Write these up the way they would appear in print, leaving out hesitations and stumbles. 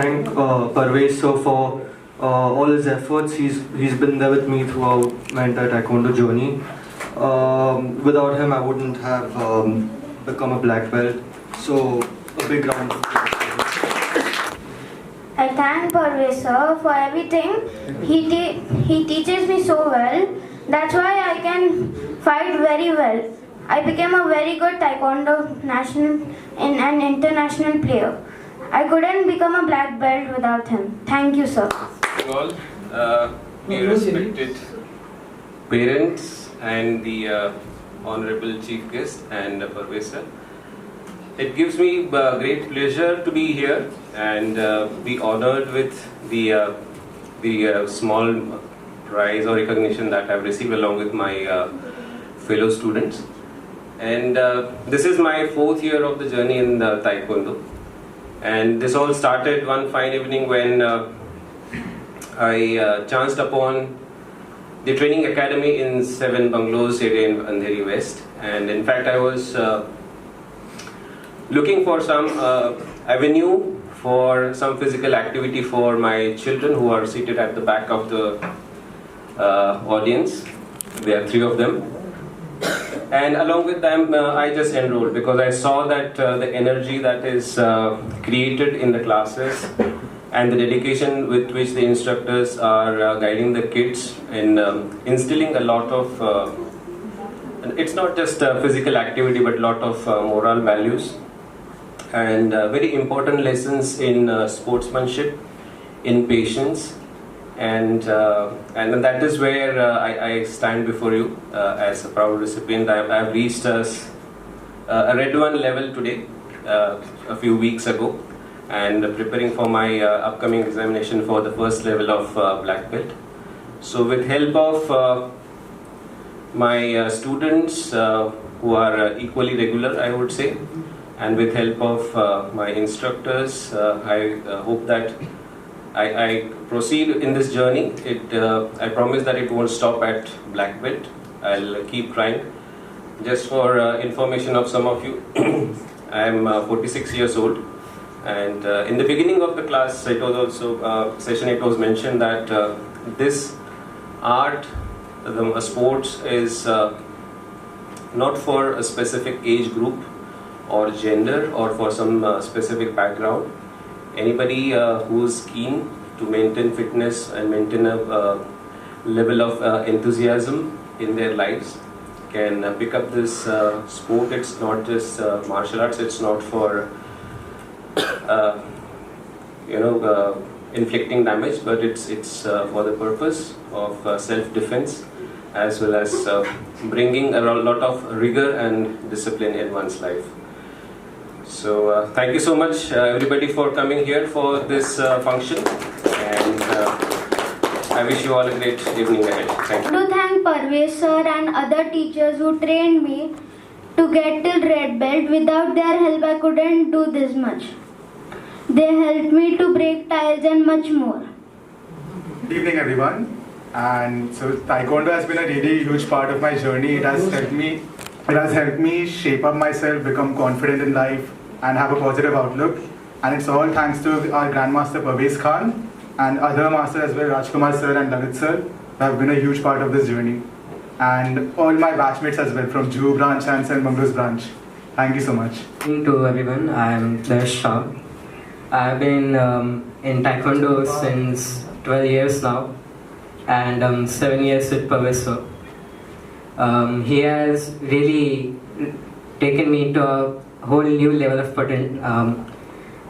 thank Parvez sir for all his efforts. He's been there with me throughout my entire taekwondo journey. Without him, I wouldn't have become a black belt. So a big round of applause. I thank Parvez sir for everything. He teaches me so well. That's why I can fight very well. I became a very good taekwondo national and international player. I couldn't become a black belt without him. Thank you, sir. All dear respected parents and the honorable chief guest and Parvez sir. It gives me great pleasure to be here and be honored with the small prize or recognition that I've received along with my fellow students. And this is my 4th year of the journey in the Taekwondo. And this all started one fine evening when I chanced upon the training academy in 7 Bungalows area in Andheri West. And in fact, I was looking for some avenue for some physical activity for my children who are seated at the back of the audience. There are 3 of them. And along with them, I just enrolled because I saw that the energy that is created in the classes and the dedication with which the instructors are guiding the kids in instilling a lot of, it's not just physical activity but a lot of moral values and very important lessons in sportsmanship, in patience. And that is where I stand before you as a proud recipient. I have reached a Red 1 level today, a few weeks ago, and preparing for my upcoming examination for the first level of black belt. So with help of my students who are equally regular, I would say, and with help of my instructors, I hope that I proceed in this journey. I promise that it won't stop at black belt. I'll keep trying. Just for information of some of you, I am 46 years old, and in the beginning of the class, it was also session. It was mentioned that this art, sports, is not for a specific age group or gender or for some specific background. Anybody who's keen to maintain fitness and maintain a level of enthusiasm in their lives can pick up this sport. It's not just martial arts. It's not for inflicting damage, but it's for the purpose of self-defense as well as bringing a lot of rigor and discipline in one's life. So thank you so much everybody for coming here for this function, and I wish you all a great evening ahead. Thank you. To thank Parvez sir and other teachers who trained me to get till red belt. Without their help, I couldn't do this much. They helped me to break tiles and much more. Good evening, everyone. And so Taekwondo has been a really huge part of my journey. It has helped me shape up myself, become confident in life, and have a positive outlook. And it's all thanks to our Grandmaster Parvez Khan and other masters as well, Rajkumar sir and Lalit sir, who have been a huge part of this journey. And all my batchmates as well from Juhu branch and St. Bungalows branch. Thank you so much. Good evening to everyone. I am Dash Shah. I've been in Taekwondo since 12 years now, and 7 years with Parvez sir. He has really taken me to a whole new level of potential.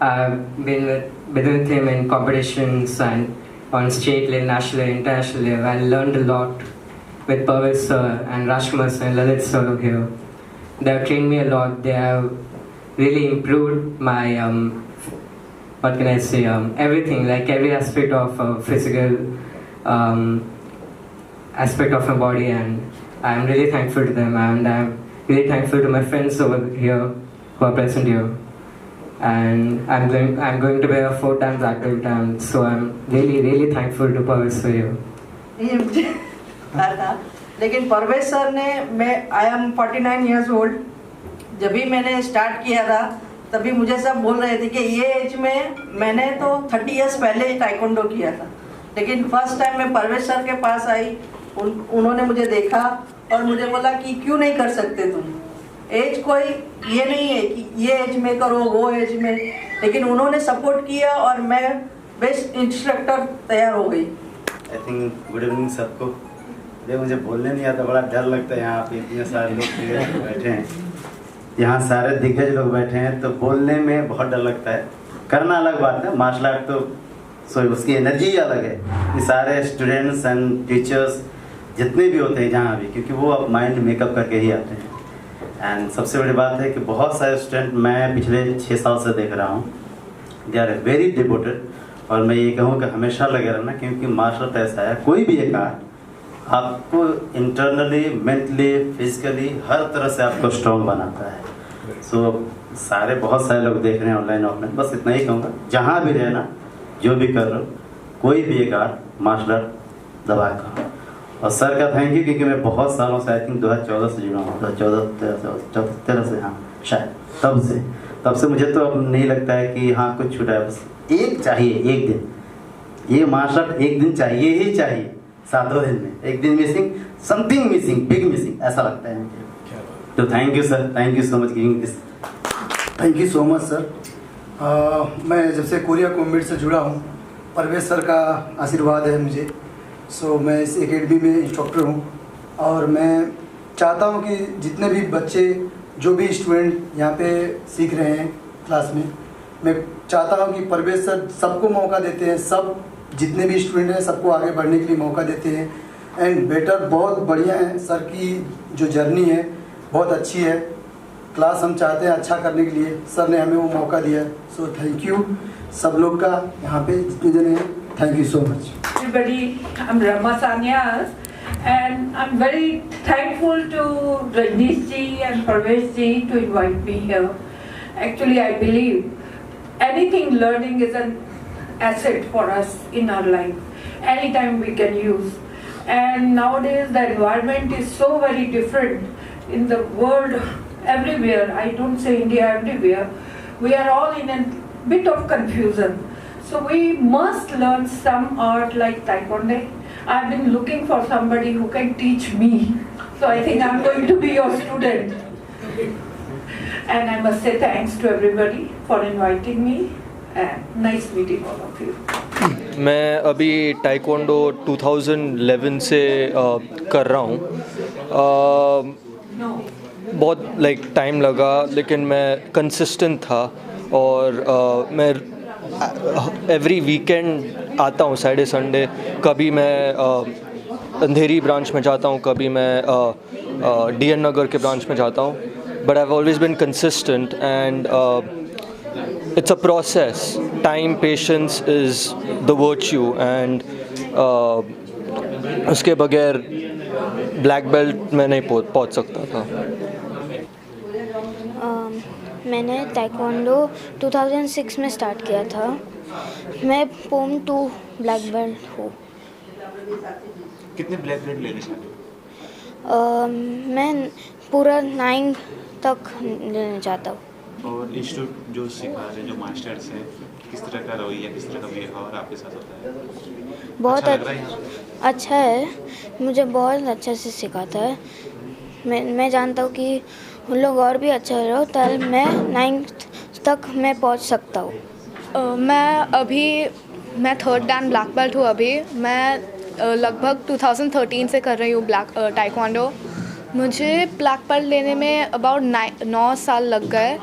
I've been with him in competitions and on state level, national level, international level. I learned a lot with Parvez sir and Rajkumar sir and Lalit sir here. They have trained me a lot. They have really improved my what can I say, everything, like every aspect of physical aspect of my body, and I'm really thankful to them, and I'm really thankful to my friends over here who are present here. And I'm going to be a 4-time black belt, and so I'm really thankful to Parvez sir here. लेकिन Parvez sir ने, मैं I am 49 years old, जब भी मैंने start किया था तभी मुझे सब बोल रहे थे कि ये एज में मैंने तो 30 इयर्स पहले ही टाइकोंडो किया था, लेकिन फर्स्ट टाइम मैं परवेश सर के पास आई, उन्होंने मुझे देखा और मुझे बोला कि क्यों नहीं कर सकते तुम, एज कोई ये नहीं है कि ये एज में करो वो एज में, लेकिन उन्होंने सपोर्ट किया और मैं बेस्ट इंस्ट्रक्टर तैयार हो गई। आई थिंक गुड इवनिंग सबको। ये मुझे बोलने नहीं आता, बड़ा डर लगता है, यहाँ पे इतने सारे लोग बैठे हैं, यहाँ सारे दिग्गज लोग बैठे हैं, तो बोलने में बहुत डर लगता है। करना अलग बात है, मार्शल आर्ट तो सो उसकी एनर्जी ही अलग है। ये सारे स्टूडेंट्स एंड टीचर्स जितने भी होते हैं जहाँ भी, क्योंकि वो अब माइंड मेकअप करके ही आते हैं। एंड सबसे बड़ी बात है कि बहुत सारे स्टूडेंट मैं पिछले 6 साल से देख रहा हूँ, दे आर वेरी डिवोटेड। और मैं ये कहूँ कि हमेशा लगे रहना, क्योंकि मार्शल आर्ट ऐसा है, कोई भी एक आर्ट आपको इंटरनली, मेंटली, फिजिकली हर तरह से आपको स्ट्रॉन्ग बनाता है। सो सारे बहुत सारे लोग देख रहे हैं ऑनलाइन ऑफलाइन, बस इतना ही कहूँगा, जहाँ भी रहना, जो भी कर रहे हो, कोई भी एक आर्ट मार्शल आर्ट दबा कर। और सर का थैंक यू, क्योंकि मैं बहुत सालों से, आई थिंक 2014 से जुड़ा हूँ, 2014-13 से, हाँ शायद तब से मुझे तो अब नहीं लगता है कि हाँ कुछ छूटा है। बस एक चाहिए, एक दिन, ये मार्शल आर्ट एक दिन चाहिए ही चाहिए, 7 दिन में एक दिन missing, something missing, big missing, ऐसा लगता है मुझे। तो thank you sir, thank you so much giving this. Thank you so much sir. मैं जब से कोरिया कॉम्बैट से जुड़ा हूँ, परवेश सर का आशीर्वाद है मुझे। सो मैं इस एकेडमी में इंस्ट्रक्टर हूँ और मैं चाहता हूँ कि जितने भी बच्चे, जो भी स्टूडेंट यहाँ पे सीख रहे हैं क्लास में, मैं चाहता हूँ कि परवेश सर सबको मौका देते हैं, सब जितने भी स्टूडेंट हैं सबको आगे बढ़ने के लिए मौका देते हैं। एंड बेटर बहुत बढ़िया है सर की जो जर्नी है, बहुत अच्छी है। क्लास हम चाहते हैं अच्छा करने के लिए, सर ने हमें वो मौका दिया। सो थैंक यू सब लोग का, यहाँ पे जितने जने हैं, thank you so much. Everybody, I'm Rama Sanyas, and I'm very thankful to Rajneesh ji and Parvesh ji to invite me here. Actually, I believe anything learning is an asset for us in our life. Anytime we can use. And nowadays the environment is so very different in the world, everywhere. I don't say India, everywhere. We are all in a bit of confusion. So we must learn some art like Taekwondo. I've been looking for somebody who can teach me. So I think I'm going to be your student. And I must say thanks to everybody for inviting me. And nice meeting all of you. मैं अभी taekwondo 2011 से कर रहा हूँ। बहुत time लगा, लेकिन मैं कंसिस्टेंट था और मैं एवरी वीकेंड आता हूँ, सैटरडे संडे। कभी मैं अंधेरी ब्रांच में जाता हूँ, कभी मैं DN नगर के ब्रांच में जाता हूँ। But I have always been consistent and it's a process. Time, patience is the virtue, and उसके बगैर ब्लैक बेल्ट में नहीं पहुंच सकता था। मैंने ताइक्वांडो 2006 में स्टार्ट किया था। मैं पोम 2 ब्लैक बेल्ट हूँ। कितने ब्लैक बेल्ट लेने चाहते हो? मैं पूरा 9 तक लेना चाहता हूँ। और इंस्टीट्यूट जो सिखा रहे हैं, जो मास्टर्स हैं, किस तरह का रवैया, किस तरह का व्यवहार आपके साथ होता है? बहुत अच्छा है। मुझे बहुत अच्छे से सिखाता है। मैं जानता हूँ कि उन लोग और भी अच्छा रहो, तब मैं 9th तक मैं पहुँच सकता हूँ। मैं 3rd Dan ब्लैक बेल्ट हूँ। अभी मैं लगभग 2013 से कर रही हूँ टाइक्वांडो। मुझे ब्लैक बेल्ट लेने में अबाउट 9 साल लग गए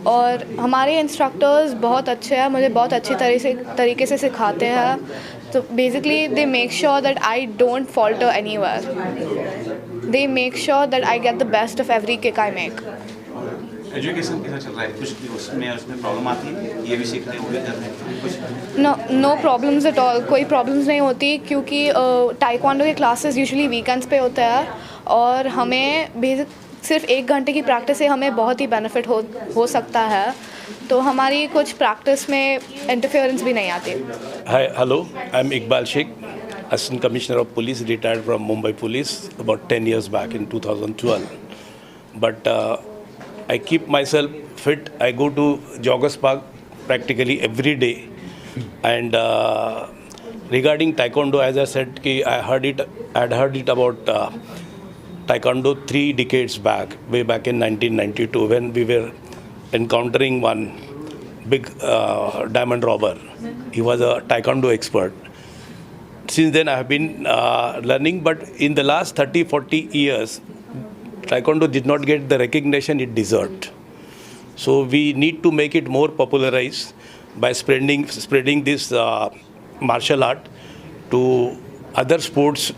और हमारे इंस्ट्रक्टर्स बहुत अच्छे हैं, मुझे बहुत अच्छी तरीके से सिखाते हैं। तो basically they make sure that I don't falter anywhere. They make sure that I get the best of every kick I make. Education कैसा चल रहा है? कुछ उसमें प्रॉब्लम आती है? ये भी सीख रहे हैं, वो भी कर रहे हैं कुछ? No problems at all. कोई प्रॉब्लम्स नहीं होती, क्योंकि टाइक्वांडो के क्लासेस यूजुअली वीकेंड्स पे होते हैं और हमें बेसिक सिर्फ 1 घंटे की प्रैक्टिस से हमें बहुत ही बेनिफिट हो सकता है। तो हमारी कुछ प्रैक्टिस में इंटरफेरेंस भी नहीं आती। Hi, hello, I am Iqbal Sheikh, Assistant Commissioner of Police, retired from Mumbai Police about 10 years back in 2012. But I keep myself fit. I go to Joggers Park practically every day. And regarding Taekwondo, as I said, I had heard it about Taekwondo 3 decades back, way back in 1992, when we were encountering one big diamond robber. He was a Taekwondo expert. Since then, I have been learning, but in the last 30-40 years, Taekwondo did not get the recognition it deserved. So we need to make it more popularized by spreading this martial art to other sports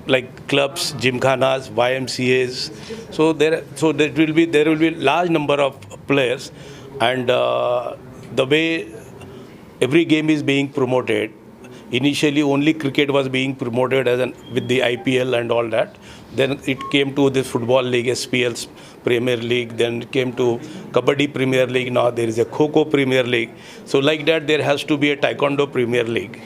like clubs, gymkhanas, YMCAs. So there will be large number of players, and the way every game is being promoted. Initially, only cricket was being promoted with the IPL and all that. Then it came to the Football League, SPL Premier League. Then it came to Kabaddi Premier League. Now there is a Kho-Kho Premier League. So like that, there has to be a Taekwondo Premier League.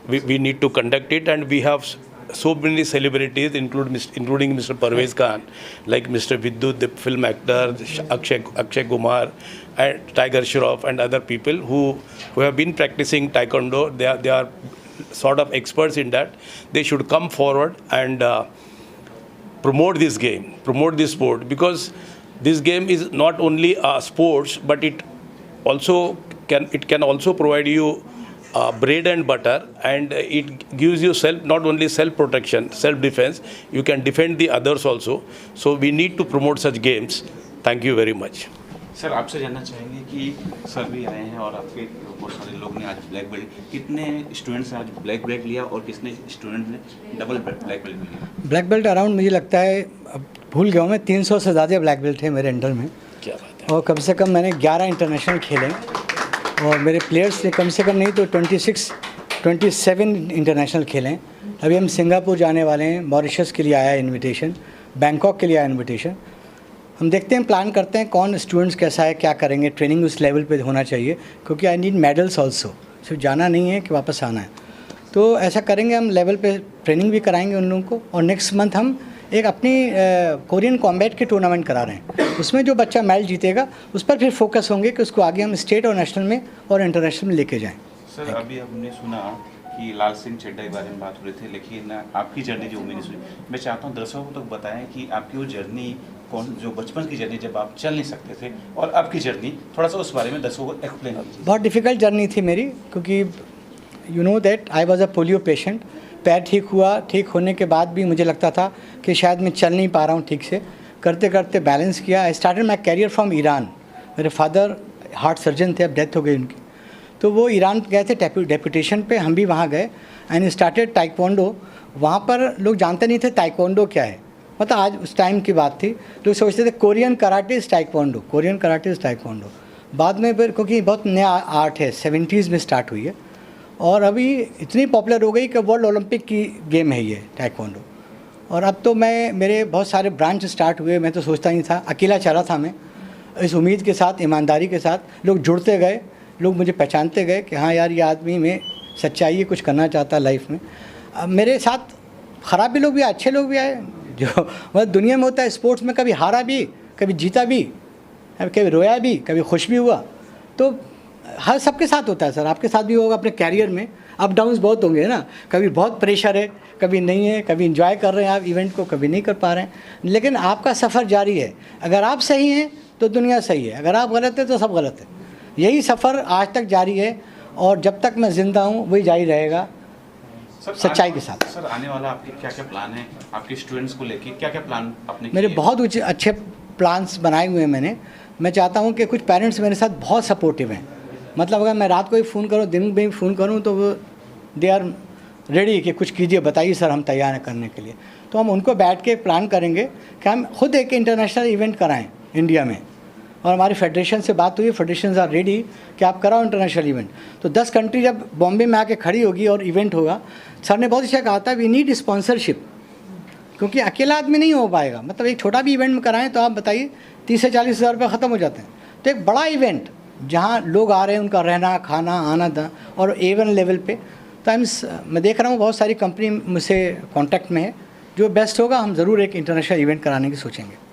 We need to conduct it, and we have so many celebrities, including Mr. Parvez Khan, like Mr. Vidyut, the film actor, Akshay Kumar, and Tiger Shroff, and other people who have been practicing Taekwondo. They are sort of experts in that. They should come forward and promote this game, promote this sport, because this game is not only a sports, but it can also provide you bread and butter, and it gives you not only self protection, self defense, you can defend the others also. So we need to promote such games. Thank you very much. Sir आपसे जानना चाहेंगे कि sir भी आए हैं और आपके बहुत सारे लोग ने आज ब्लैक बेल्ट, कितने स्टूडेंट्स ने आज ब्लैक बेल्ट लिया और कितने स्टूडेंट ने डबल ब्लैक बेल्ट लिया? ब्लैक बेल्ट अराउंड मुझे लगता है, अब भूल गया हूँ मैं, 300 से ज़्यादा ब्लैक बेल्ट थे मेरे अंडर में। क्या बात है। और कम से कम मैंने 11 इंटरनेशनल खेले, और मेरे प्लेयर्स ने कम से कम नहीं तो 27 इंटरनेशनल खेले। अभी हम सिंगापुर जाने वाले हैं, मॉरिशस के लिए आया है इन्विटेशन, बैंकॉक के लिए आया इन्विटेशन। हम देखते हैं, प्लान करते हैं कौन स्टूडेंट्स कैसा है, क्या करेंगे, ट्रेनिंग उस लेवल पे होना चाहिए, क्योंकि आई नीड मेडल्स ऑल्सो, सिर्फ जाना नहीं है कि वापस आना है। तो ऐसा करेंगे, हम लेवल पे ट्रेनिंग भी कराएंगे उन लोगों को। और नेक्स्ट मंथ हम एक अपनी कोरियन कॉम्बैट के टूर्नामेंट करा रहे हैं, उसमें जो बच्चा मैच जीतेगा उस पर फिर फोकस होंगे कि उसको आगे हम स्टेट और नेशनल में और इंटरनेशनल में लेके जाएँ। सर अभी हमने सुना कि लाल सिंह चड्ढा के बारे में बात हो रही थी, लेकिन आपकी जर्नी जो मैंने सुनी, मैं चाहता हूँ दर्शकों को तो बताएं कि आपकी वो जर्नी जो बचपन की जर्नी जब आप चल नहीं सकते थे, और आपकी जर्नी थोड़ा सा उस बारे में दर्शकों को एक्सप्लेन कीजिए। बहुत डिफ़िकल्ट जर्नी थी मेरी, क्योंकि you know that I was a polio patient. पैर ठीक हुआ, ठीक होने के बाद भी मुझे लगता था कि शायद मैं चल नहीं पा रहा हूँ ठीक से। करते करते बैलेंस किया। I started my career from Iran. मेरे फादर हार्ट सर्जन थे, अब डेथ हो गई उनकी, तो वो ईरान गए थे डेपुटेशन पे, हम भी वहाँ गए एंड स्टार्टेड टाइकोंडो। वहाँ पर लोग जानते नहीं थे टाइकोंडो क्या है, मतलब आज उस टाइम की बात थी, लोग सोचते थे Korean karate is taekwondo, Korean karate is taekwondo. बाद में फिर, क्योंकि बहुत नया आर्ट है, 70s में स्टार्ट हुई है और अभी इतनी पॉपुलर हो गई कि वर्ल्ड ओलंपिक की गेम है ये टाइकोंडो। और अब तो मेरे बहुत सारे ब्रांच स्टार्ट हुए। मैं तो सोचता नहीं था, अकेला चला था मैं, इस उम्मीद के साथ, ईमानदारी के साथ लोग जुड़ते गए, लोग मुझे पहचानते गए कि हाँ यार, ये आदमी में सच्चाई है, कुछ करना चाहता है लाइफ में। अब मेरे साथ ख़राब भी लोग भी आए, अच्छे लोग भी आए, जो मतलब दुनिया में होता है स्पोर्ट्स में, कभी हारा भी, कभी जीता भी, कभी रोया भी, कभी खुश भी हुआ। तो हर सबके साथ होता है सर, आपके साथ भी होगा अपने कैरियर में। अप डाउन्स बहुत होंगे ना, कभी बहुत प्रेशर है, कभी नहीं है, कभी इंजॉय कर रहे हैं आप इवेंट को, कभी नहीं कर पा रहे हैं, लेकिन आपका सफ़र जारी है। अगर आप सही हैं तो दुनिया सही है, अगर आप गलत हैं तो सब गलत है। यही सफ़र आज तक जारी है और जब तक मैं ज़िंदा हूँ वही जारी रहेगा, सच्चाई के साथ। सर आने वाला आपके क्या क्या प्लान है, आपके स्टूडेंट्स को लेके क्या क्या प्लान अपने? मेरे बहुत अच्छे प्लान्स बनाए हुए हैं मैंने। मैं चाहता हूँ कि कुछ पेरेंट्स मेरे साथ बहुत सपोर्टिव हैं, मतलब अगर मैं रात को ही फ़ोन करूँ, दिन में भी फ़ोन करूँ, तो वो दे आर रेडी कि कुछ कीजिए, बताइए सर, हम तैयार हैं करने के लिए। तो हम उनको बैठ के प्लान करेंगे कि हम खुद एक इंटरनेशनल इवेंट कराएं इंडिया में। और हमारी फेडरेशन से बात हुई, फेडरेशन आर रेडी कि आप कराओ इंटरनेशनल इवेंट। तो 10 कंट्री जब बॉम्बे में आके खड़ी होगी और इवेंट होगा, सर ने बहुत अच्छा कहा था, वी नीड स्पॉन्सरशिप, क्योंकि अकेला आदमी नहीं हो पाएगा। मतलब एक छोटा भी इवेंट में कराएं तो आप बताइए 30 से 40 हज़ार रुपये ख़त्म हो जाते हैं। तो एक बड़ा इवेंट जहाँ लोग आ रहे हैं, उनका रहना, खाना, आना था, और A1 लेवल पे। तो मैं देख रहा हूँ बहुत सारी कंपनी मुझसे कांटेक्ट में है, जो बेस्ट होगा हम ज़रूर एक इंटरनेशनल इवेंट कराने की सोचेंगे।